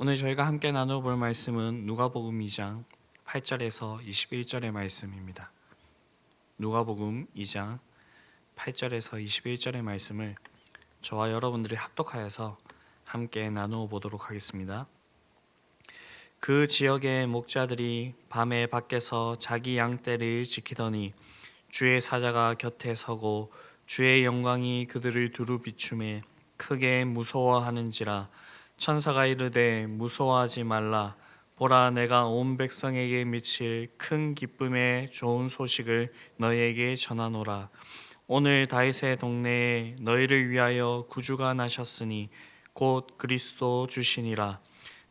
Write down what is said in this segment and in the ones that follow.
오늘 저희가 함께 나눠볼 말씀은 누가복음 2장 8절에서 21절의 말씀입니다. 누가복음 2장 8절에서 21절의 말씀을 저와 여러분들이 합독하여서 함께 나누어 보도록 하겠습니다. 그 지역의 목자들이 밤에 밖에서 자기 양떼를 지키더니 주의 사자가 곁에 서고 주의 영광이 그들을 두루 비추매 크게 무서워하는지라. 천사가 이르되 무서워하지 말라. 보라, 내가 온 백성에게 미칠 큰 기쁨의 좋은 소식을 너희에게 전하노라. 오늘 다윗의 동네에 너희를 위하여 구주가 나셨으니 곧 그리스도 주시니라.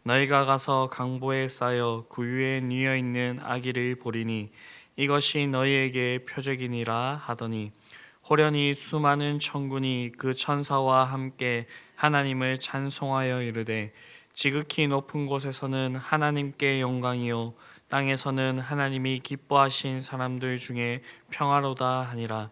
너희가 가서 강보에 쌓여 구유에 뉘어 있는 아기를 보리니 이것이 너희에게 표적이니라 하더니 호련히 수많은 천군이 그 천사와 함께 하나님을 찬송하여 이르되 지극히 높은 곳에서는 하나님께 영광이요 땅에서는 하나님이 기뻐하신 사람들 중에 평화로다 하니라.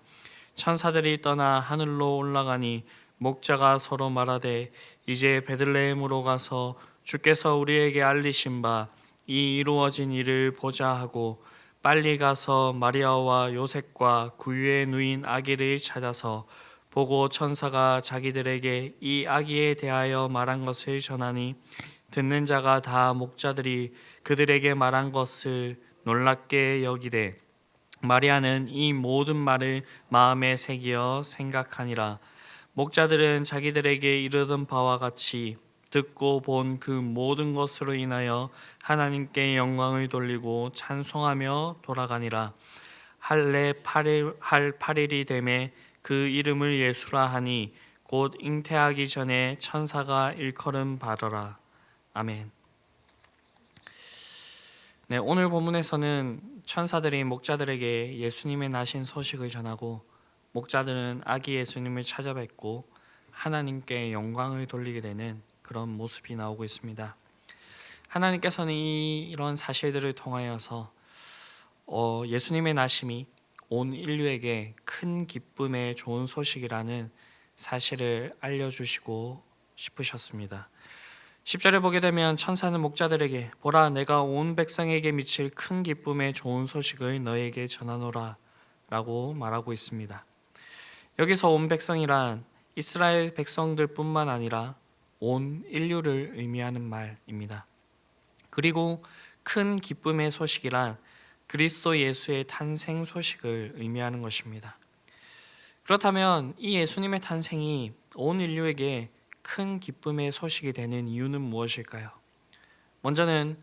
천사들이 떠나 하늘로 올라가니 목자가 서로 말하되 이제 베들레헴으로 가서 주께서 우리에게 알리신 바 이 이루어진 일을 보자 하고 빨리 가서 마리아와 요셉과 구유에 누인 아기를 찾아서 보고 천사가 자기들에게 이 아기에 대하여 말한 것을 전하니 듣는 자가 다 목자들이 그들에게 말한 것을 놀랍게 여기되 마리아는 이 모든 말을 마음에 새기어 생각하니라. 목자들은 자기들에게 이르던 바와 같이 듣고 본 그 모든 것으로 인하여 하나님께 영광을 돌리고 찬송하며 돌아가니라. 할례 8일이 되매 그 이름을 예수라 하니 곧 잉태하기 전에 천사가 일컬음 바더라. 아멘. 네, 오늘 본문에서는 천사들이 목자들에게 예수님의 나신 소식을 전하고 목자들은 아기 예수님을 찾아뵙고 하나님께 영광을 돌리게 되는 그런 모습이 나오고 있습니다. 하나님께서는 이런 사실들을 통하여서 예수님의 나심이 온 인류에게 큰 기쁨의 좋은 소식이라는 사실을 알려주시고 싶으셨습니다. 10절에 보게 되면 천사는 목자들에게 보라, 내가 온 백성에게 미칠 큰 기쁨의 좋은 소식을 너에게 전하노라 라고 말하고 있습니다. 여기서 온 백성이란 이스라엘 백성들뿐만 아니라 온 인류를 의미하는 말입니다. 그리고 큰 기쁨의 소식이란 그리스도 예수의 탄생 소식을 의미하는 것입니다. 그렇다면 이 예수님의 탄생이 온 인류에게 큰 기쁨의 소식이 되는 이유는 무엇일까요? 먼저는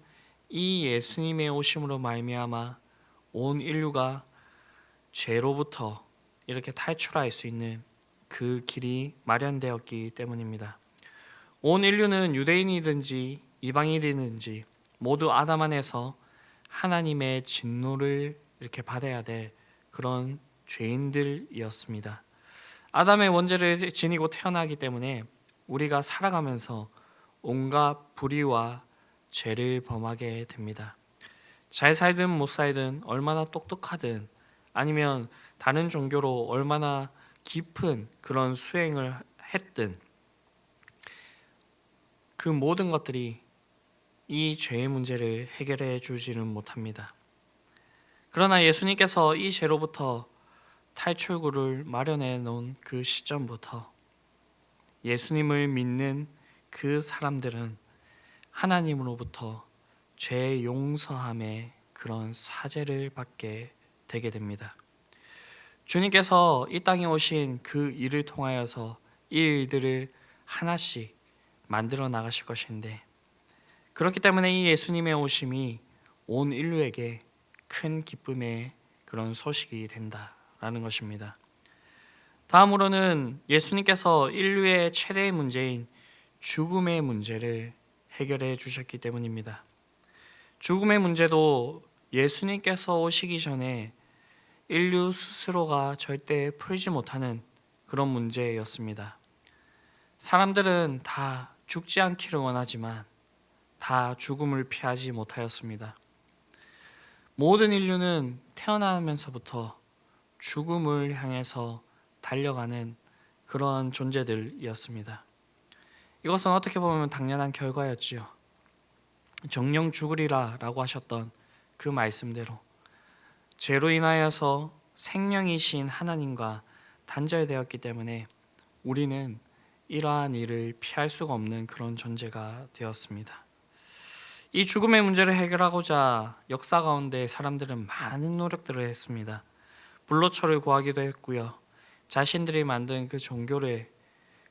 이 예수님의 오심으로 말미암아 온 인류가 죄로부터 이렇게 탈출할 수 있는 그 길이 마련되었기 때문입니다. 온 인류는 유대인이든지 이방인이든지 모두 아담 안에서 하나님의 진노를 이렇게 받아야 될 그런 죄인들이었습니다. 아담의 원죄를 지니고 태어나기 때문에 우리가 살아가면서 온갖 불의와 죄를 범하게 됩니다. 잘 살든 못 살든 얼마나 똑똑하든 아니면 다른 종교로 얼마나 깊은 그런 수행을 했든 그 모든 것들이 이 죄의 문제를 해결해 주지는 못합니다. 그러나 예수님께서 이 죄로부터 탈출구를 마련해 놓은 그 시점부터 예수님을 믿는 그 사람들은 하나님으로부터 죄 용서함의 그런 사죄를 받게 되게 됩니다. 주님께서 이 땅에 오신 그 일을 통하여서 이 일들을 하나씩 만들어 나가실 것인데 그렇기 때문에 이 예수님의 오심이 온 인류에게 큰 기쁨의 그런 소식이 된다라는 것입니다. 다음으로는 예수님께서 인류의 최대의 문제인 죽음의 문제를 해결해 주셨기 때문입니다. 죽음의 문제도 예수님께서 오시기 전에 인류 스스로가 절대 풀지 못하는 그런 문제였습니다. 사람들은 다 죽지 않기를 원하지만 다 죽음을 피하지 못하였습니다. 모든 인류는 태어나면서부터 죽음을 향해서 달려가는 그러한 존재들이었습니다. 이것은 어떻게 보면 당연한 결과였지요. 정령 죽으리라 라고 하셨던 그 말씀대로 죄로 인하여서 생명이신 하나님과 단절되었기 때문에 우리는 이러한 일을 피할 수가 없는 그런 존재가 되었습니다. 이 죽음의 문제를 해결하고자 역사 가운데 사람들은 많은 노력들을 했습니다. 불로초를 구하기도 했고요. 자신들이 만든 그 종교를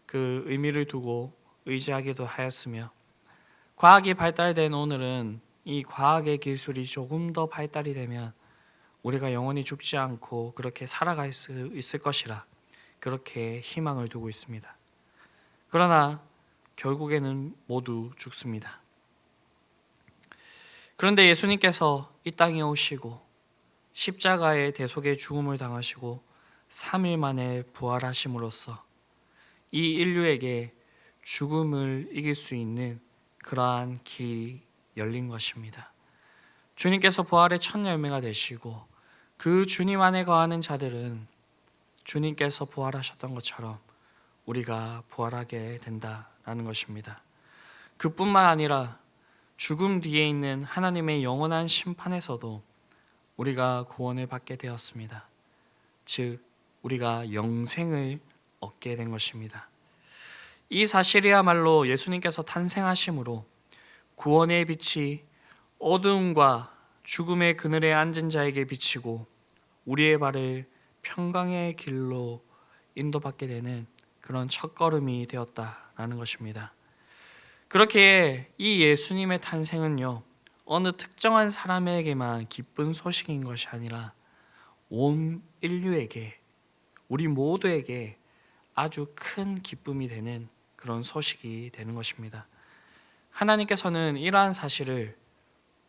그 의미를 두고 의지하기도 하였으며, 과학이 발달된 오늘은 이 과학의 기술이 조금 더 발달이 되면 우리가 영원히 죽지 않고 그렇게 살아갈 수 있을 것이라 그렇게 희망을 두고 있습니다. 그러나 결국에는 모두 죽습니다. 그런데 예수님께서 이 땅에 오시고 십자가의 대속의 죽음을 당하시고 3일 만에 부활하심으로써 이 인류에게 죽음을 이길 수 있는 그러한 길이 열린 것입니다. 주님께서 부활의 첫 열매가 되시고 그 주님 안에 거하는 자들은 주님께서 부활하셨던 것처럼 우리가 부활하게 된다라는 것입니다. 그뿐만 아니라 죽음 뒤에 있는 하나님의 영원한 심판에서도 우리가 구원을 받게 되었습니다. 즉 우리가 영생을 얻게 된 것입니다. 이 사실이야말로 예수님께서 탄생하심으로 구원의 빛이 어두움과 죽음의 그늘에 앉은 자에게 비치고 우리의 발을 평강의 길로 인도받게 되는 그런 첫걸음이 되었다라는 것입니다. 그렇게 이 예수님의 탄생은요, 어느 특정한 사람에게만 기쁜 소식인 것이 아니라 온 인류에게, 우리 모두에게 아주 큰 기쁨이 되는 그런 소식이 되는 것입니다. 하나님께서는 이러한 사실을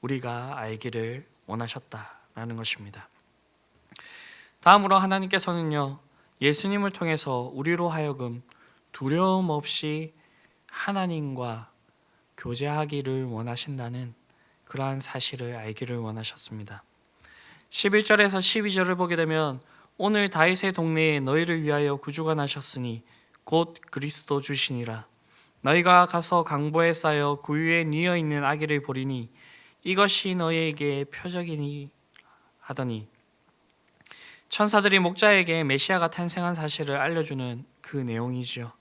우리가 알기를 원하셨다라는 것입니다. 다음으로 하나님께서는요, 예수님을 통해서 우리로 하여금 두려움 없이 하나님과 교제하기를 원하신다는 그러한 사실을 알기를 원하셨습니다. 11절에서 12절을 보게 되면 오늘 다윗의 동네에 너희를 위하여 구주가 나셨으니 곧 그리스도 주시니라. 너희가 가서 강보에 쌓여 구유에 뉘어 있는 아기를 보리니 이것이 너희에게 표적이니 하더니, 천사들이 목자에게 메시아가 탄생한 사실을 알려주는 그 내용이지요.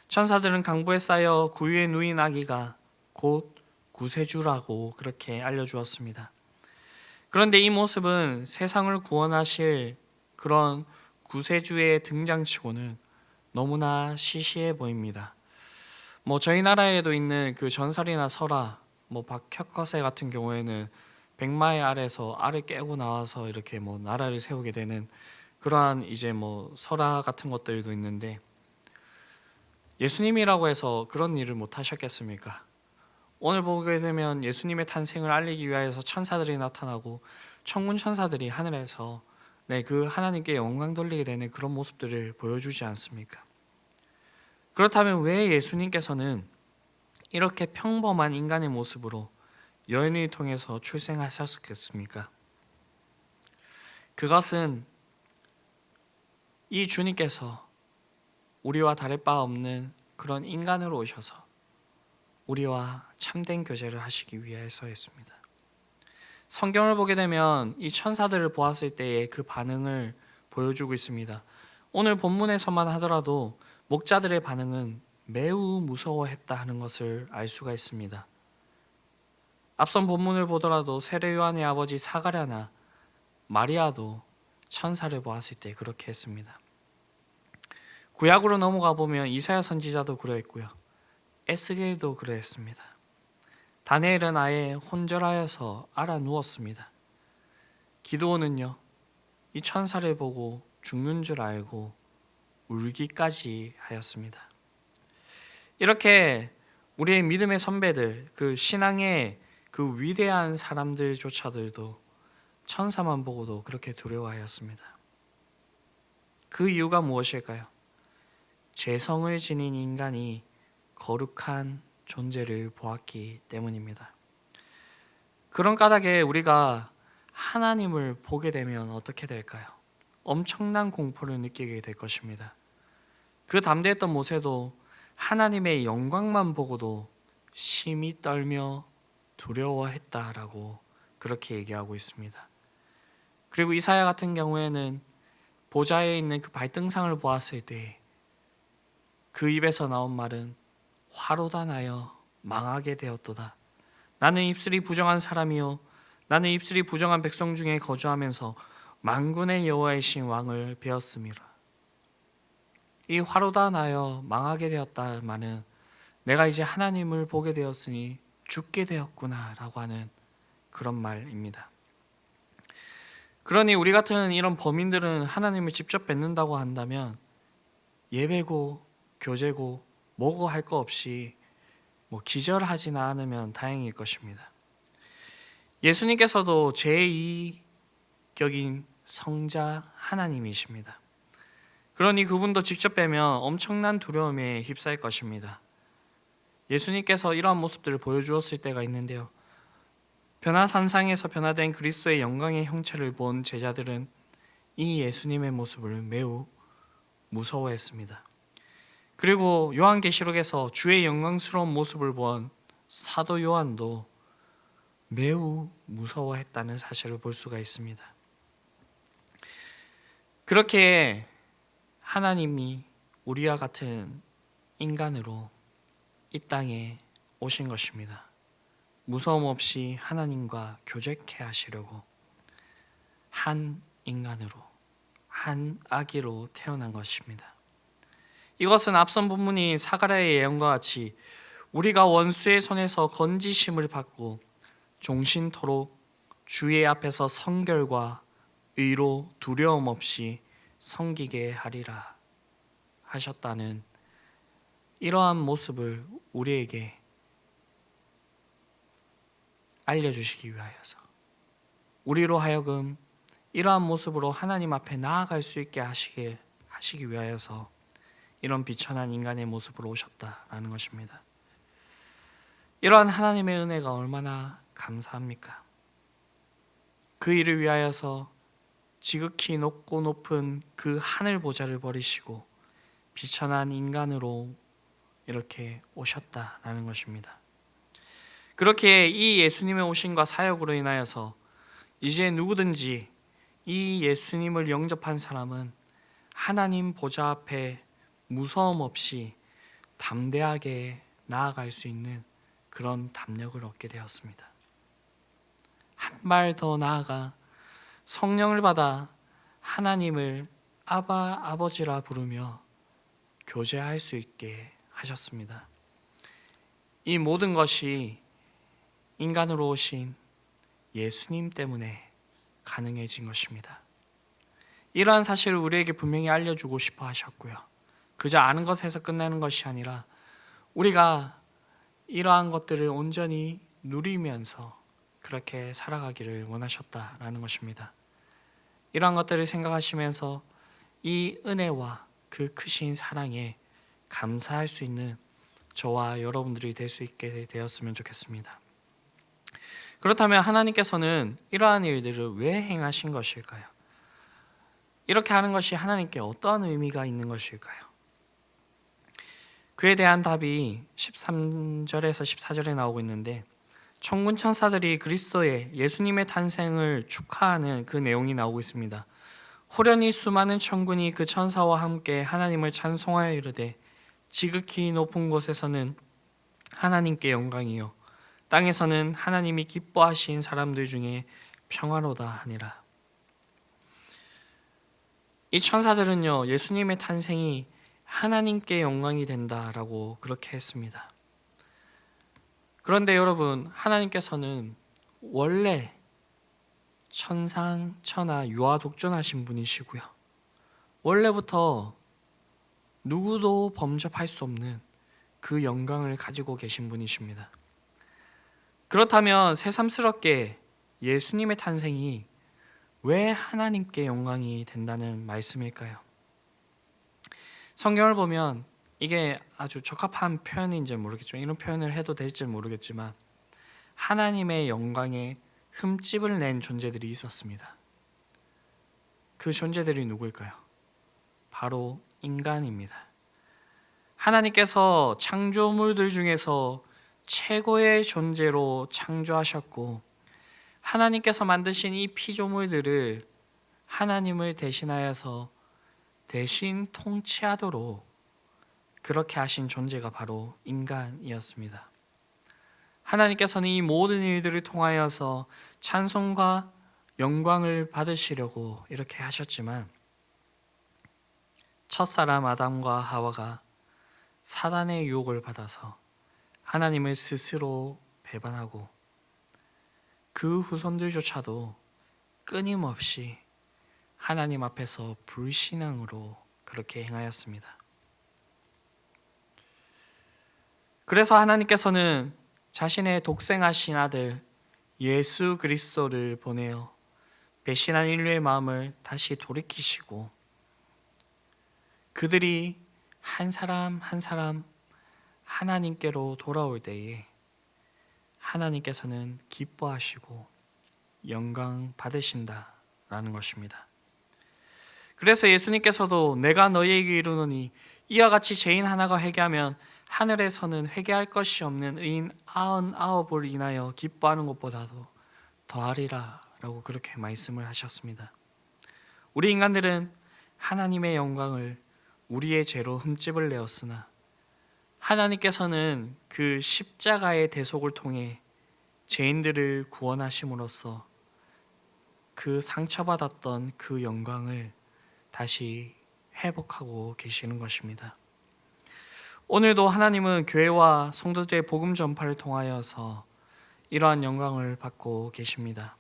천사들은 강보에 쌓여 구유에 누인 아기가 곧 구세주라고 그렇게 알려주었습니다. 그런데 이 모습은 세상을 구원하실 그런 구세주의 등장치고는 너무나 시시해 보입니다. 저희 나라에도 있는 그 전설이나 설화, 박혁거세 같은 경우에는 백마의 알에서 알을 깨고 나와서 이렇게 나라를 세우게 되는 그러한 이제 설화 같은 것들도 있는데, 예수님이라고 해서 그런 일을 못 하셨겠습니까? 오늘 보게 되면 예수님의 탄생을 알리기 위하여서 천사들이 나타나고 천군 천사들이 하늘에서 그 하나님께 영광 돌리게 되는 그런 모습들을 보여주지 않습니까? 그렇다면 왜 예수님께서는 이렇게 평범한 인간의 모습으로 여인을 통해서 출생하셨겠습니까? 그것은 이 주님께서 우리와 다를 바 없는 그런 인간으로 오셔서 우리와 참된 교제를 하시기 위해서였습니다. 성경을 보게 되면 이 천사들을 보았을 때의 그 반응을 보여주고 있습니다. 오늘 본문에서만 하더라도 목자들의 반응은 매우 무서워했다 하는 것을 알 수가 있습니다. 앞선 본문을 보더라도 세례 요한의 아버지 사가랴나 마리아도 천사를 보았을 때 그렇게 했습니다. 구약으로 넘어가 보면 이사야 선지자도 그러했고요, 에스겔도 그러했습니다. 다니엘은 아예 혼절하여서 알아 누웠습니다. 기드온은요, 이 천사를 보고 죽는 줄 알고 울기까지 하였습니다. 이렇게 우리의 믿음의 선배들, 그 신앙의 그 위대한 사람들조차들도 천사만 보고도 그렇게 두려워하였습니다. 그 이유가 무엇일까요? 죄성을 지닌 인간이 거룩한 존재를 보았기 때문입니다. 그런 까닭에 우리가 하나님을 보게 되면 어떻게 될까요? 엄청난 공포를 느끼게 될 것입니다. 그 담대했던 모세도 하나님의 영광만 보고도 심히 떨며 두려워했다라고 그렇게 얘기하고 있습니다. 그리고 이사야 같은 경우에는 보좌에 있는 그 발등상을 보았을 때 그 입에서 나온 말은 화로다 나여 망하게 되었도다. 나는 입술이 부정한 사람이요 나는 입술이 부정한 백성 중에 거주하면서 만군의 여호와이신 왕을 배웠습니다. 이 화로다 나여 망하게 되었다는 말은 내가 이제 하나님을 보게 되었으니 죽게 되었구나 라고 하는 그런 말입니다. 그러니 우리 같은 이런 범인들은 하나님을 직접 뵙는다고 한다면 예배고 교제고 뭐고 할 거 없이 기절하지는 않으면 다행일 것입니다. 예수님께서도 제2격인 성자 하나님이십니다. 그러니 그분도 직접 뵈면 엄청난 두려움에 휩싸일 것입니다. 예수님께서 이러한 모습들을 보여주었을 때가 있는데요. 변화산상에서 변화된 그리스도의 영광의 형체를 본 제자들은 이 예수님의 모습을 매우 무서워했습니다. 그리고 요한계시록에서 주의 영광스러운 모습을 본 사도 요한도 매우 무서워했다는 사실을 볼 수가 있습니다. 그렇게 하나님이 우리와 같은 인간으로 이 땅에 오신 것입니다. 무서움 없이 하나님과 교제케 하시려고 한 인간으로, 한 아기로 태어난 것입니다. 이것은 앞선 본문인 사가랴의 예언과 같이 우리가 원수의 손에서 건지심을 받고 종신토록 주의 앞에서 성결과 의로 두려움 없이 섬기게 하리라 하셨다는 이러한 모습을 우리에게 알려주시기 위하여서 우리로 하여금 이러한 모습으로 하나님 앞에 나아갈 수 있게 하시기 위하여서 이런 비천한 인간의 모습으로 오셨다라는 것입니다. 이러한 하나님의 은혜가 얼마나 감사합니까? 그 일을 위하여서 지극히 높고 높은 그 하늘 보좌를 버리시고 비천한 인간으로 이렇게 오셨다라는 것입니다. 그렇게 이 예수님의 오심과 사역으로 인하여서 이제 누구든지 이 예수님을 영접한 사람은 하나님 보좌 앞에 무서움 없이 담대하게 나아갈 수 있는 그런 담력을 얻게 되었습니다. 한 발 더 나아가 성령을 받아 하나님을 아바 아버지라 부르며 교제할 수 있게 하셨습니다. 이 모든 것이 인간으로 오신 예수님 때문에 가능해진 것입니다. 이러한 사실을 우리에게 분명히 알려주고 싶어 하셨고요. 그저 아는 것에서 끝나는 것이 아니라 우리가 이러한 것들을 온전히 누리면서 그렇게 살아가기를 원하셨다라는 것입니다. 이러한 것들을 생각하시면서 이 은혜와 그 크신 사랑에 감사할 수 있는 저와 여러분들이 될 수 있게 되었으면 좋겠습니다. 그렇다면 하나님께서는 이러한 일들을 왜 행하신 것일까요? 이렇게 하는 것이 하나님께 어떠한 의미가 있는 것일까요? 그에 대한 답이 13절에서 14절에 나오고 있는데 천군 천사들이 그리스도의 예수님의 탄생을 축하하는 그 내용이 나오고 있습니다. 호련히 수많은 천군이 그 천사와 함께 하나님을 찬송하여 이르되 지극히 높은 곳에서는 하나님께 영광이요 땅에서는 하나님이 기뻐하신 사람들 중에 평화로다 하니라. 이 천사들은요 예수님의 탄생이 하나님께 영광이 된다라고 그렇게 했습니다. 그런데 여러분, 하나님께서는 원래 천상천하 유아독존하신 분이시고요, 원래부터 누구도 범접할 수 없는 그 영광을 가지고 계신 분이십니다. 그렇다면 새삼스럽게 예수님의 탄생이 왜 하나님께 영광이 된다는 말씀일까요? 성경을 보면 이게 아주 적합한 표현인지 모르겠지만, 이런 표현을 해도 될지 모르겠지만 하나님의 영광에 흠집을 낸 존재들이 있었습니다. 그 존재들이 누구일까요? 바로 인간입니다. 하나님께서 창조물들 중에서 최고의 존재로 창조하셨고 하나님께서 만드신 이 피조물들을 하나님을 대신하여서 대신 통치하도록 그렇게 하신 존재가 바로 인간이었습니다. 하나님께서는 이 모든 일들을 통하여서 찬송과 영광을 받으시려고 이렇게 하셨지만 첫사람 아담과 하와가 사단의 유혹을 받아서 하나님을 스스로 배반하고 그 후손들조차도 끊임없이 하나님 앞에서 불신앙으로 그렇게 행하였습니다. 그래서 하나님께서는 자신의 독생하신 아들 예수 그리스도를 보내어 배신한 인류의 마음을 다시 돌이키시고 그들이 한 사람 한 사람 하나님께로 돌아올 때에 하나님께서는 기뻐하시고 영광 받으신다라는 것입니다. 그래서 예수님께서도 내가 너희에게 이르노니 이와 같이 죄인 하나가 회개하면 하늘에서는 회개할 것이 없는 의인 99을 인하여 기뻐하는 것보다도 더하리라 라고 그렇게 말씀을 하셨습니다. 우리 인간들은 하나님의 영광을 우리의 죄로 흠집을 내었으나 하나님께서는 그 십자가의 대속을 통해 죄인들을 구원하심으로써 그 상처받았던 그 영광을 다시 회복하고 계시는 것입니다. 오늘도 하나님은 교회와 성도들의 복음 전파를 통하여서 이러한 영광을 받고 계십니다.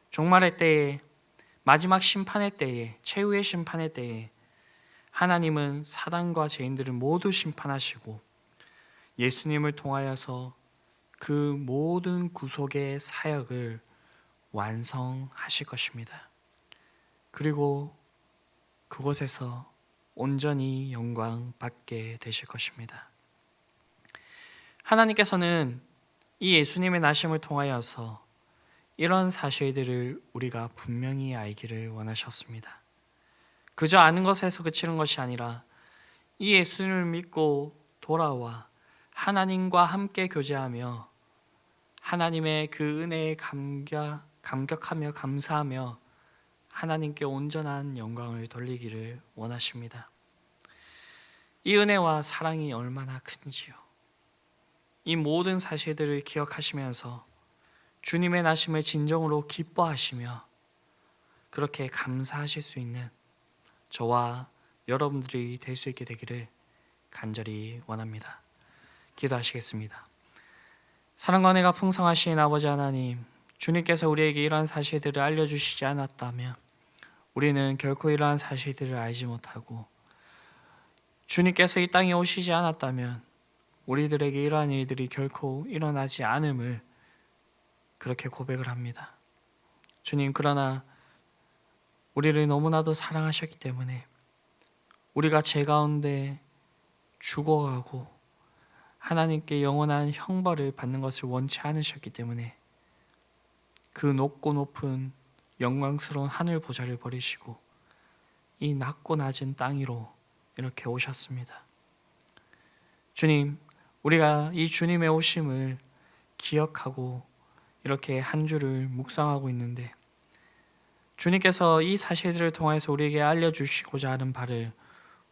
종말의 때에, 마지막 심판의 때에, 최후의 심판의 때에 하나님은 사단과 죄인들을 모두 심판하시고 예수님을 통하여서 그 모든 구속의 사역을 완성하실 것입니다. 그리고 그곳에서 온전히 영광 받게 되실 것입니다. 하나님께서는 이 예수님의 나심을 통하여서 이런 사실들을 우리가 분명히 알기를 원하셨습니다. 그저 아는 것에서 그치는 것이 아니라 이 예수님을 믿고 돌아와 하나님과 함께 교제하며 하나님의 그 은혜에 감격하며 감사하며 하나님께 온전한 영광을 돌리기를 원하십니다. 이 은혜와 사랑이 얼마나 큰지요. 이 모든 사실들을 기억하시면서 주님의 나심을 진정으로 기뻐하시며 그렇게 감사하실 수 있는 저와 여러분들이 될 수 있게 되기를 간절히 원합니다. 기도하시겠습니다. 사랑과 은혜가 풍성하신 아버지 하나님, 주님께서 우리에게 이러한 사실들을 알려주시지 않았다면 우리는 결코 이러한 사실들을 알지 못하고 주님께서 이 땅에 오시지 않았다면 우리들에게 이러한 일들이 결코 일어나지 않음을 그렇게 고백을 합니다. 주님, 그러나 우리를 너무나도 사랑하셨기 때문에 우리가 죄 가운데 죽어가고 하나님께 영원한 형벌을 받는 것을 원치 않으셨기 때문에 그 높고 높은 영광스러운 하늘 보좌를 버리시고 이 낮고 낮은 땅 위로 이렇게 오셨습니다. 주님, 우리가 이 주님의 오심을 기억하고 이렇게 한 주를 묵상하고 있는데 주님께서 이 사실들을 통해서 우리에게 알려주시고자 하는 바를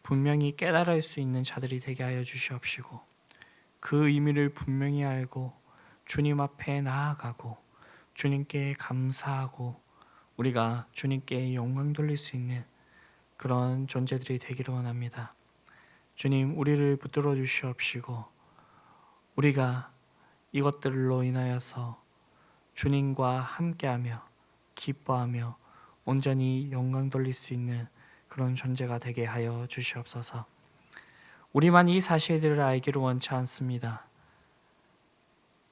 분명히 깨달을 수 있는 자들이 되게 하여 주시옵시고 그 의미를 분명히 알고 주님 앞에 나아가고 주님께 감사하고 우리가 주님께 영광 돌릴 수 있는 그런 존재들이 되기를 원합니다. 주님, 우리를 붙들어 주시옵시고 우리가 이것들로 인하여서 주님과 함께하며 기뻐하며 온전히 영광 돌릴 수 있는 그런 존재가 되게 하여 주시옵소서. 우리만 이 사실들을 알기를 원치 않습니다.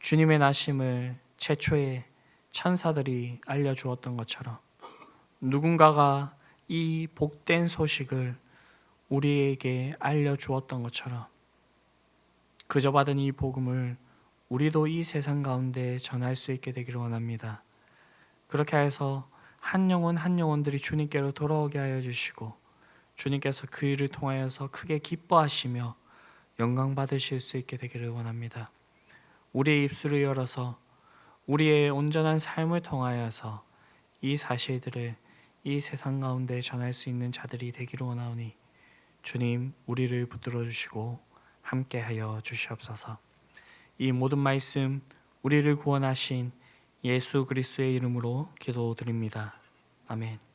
주님의 나심을 최초에 천사들이 알려주었던 것처럼 누군가가 이 복된 소식을 우리에게 알려주었던 것처럼 그저 받은 이 복음을 우리도 이 세상 가운데 전할 수 있게 되기를 원합니다. 그렇게 해서 한 영혼 한 영혼들이 주님께로 돌아오게 하여 주시고 주님께서 그 일을 통하여서 크게 기뻐하시며 영광 받으실 수 있게 되기를 원합니다. 우리의 입술을 열어서 우리의 온전한 삶을 통하여서 이 사실들을 이 세상 가운데 전할 수 있는 자들이 되기를 원하오니 주님 우리를 붙들어 주시고 함께하여 주시옵소서. 이 모든 말씀 우리를 구원하신 예수 그리스도의 이름으로 기도드립니다. 아멘.